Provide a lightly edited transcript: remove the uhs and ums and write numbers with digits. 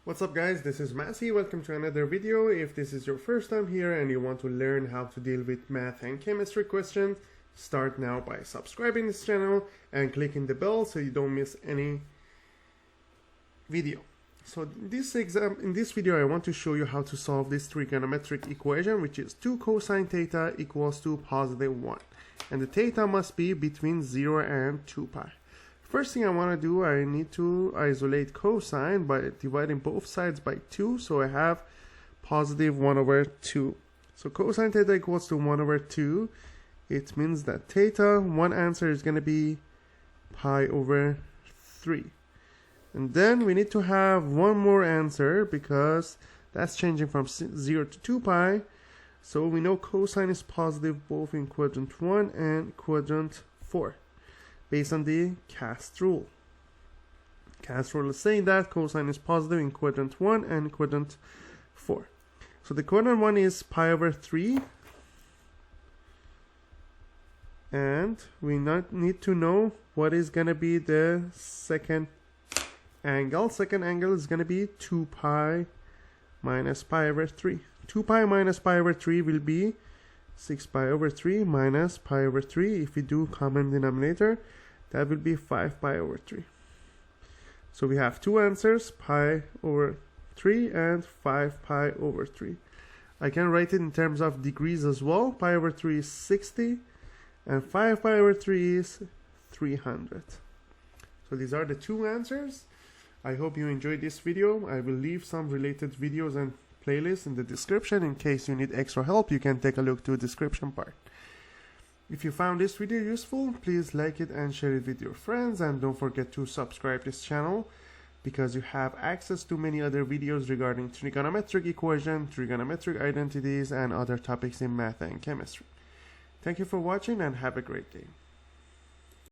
What's up guys, this is Massey. Welcome to another video. If this is your first time here and you want to learn how to deal with math and chemistry questions, start now by subscribing this channel and clicking the bell so you don't miss any video. So in this video I want to show you how to solve this trigonometric equation, which is 2 cosine theta equals to positive 1. And the theta must be between 0 and 2 pi. First thing I want to do, I need to isolate cosine by dividing both sides by 2. So I have positive 1 over 2. So cosine theta equals to 1 over 2. It means that theta, one answer is going to be pi over 3. And then we need to have one more answer because that's changing from 0 to 2 pi. So we know cosine is positive both in quadrant 1 and quadrant 4. Based on the cast rule. Cast rule is saying that cosine is positive in quadrant 1 and quadrant 4. So the quadrant 1 is pi over 3. And we need to know what is going to be the second angle. Second angle is going to be 2 pi minus pi over 3. 2 pi minus pi over 3 will be 6 pi over 3 minus pi over 3. If we do common denominator, that will be 5 pi over 3. So we have two answers, pi over 3 and 5 pi over 3. I can write it in terms of degrees as well. Pi over 3 is 60 and 5 pi over 3 is 300. So these are the two answers. I hope you enjoyed this video. I will leave some related videos and playlists in the description. In case you need extra help, you can take a look to the description part. If you found this video useful, please like it and share it with your friends, and don't forget to subscribe this channel because you have access to many other videos regarding trigonometric equation, trigonometric identities, and other topics in math and chemistry. Thank you for watching and have a great day.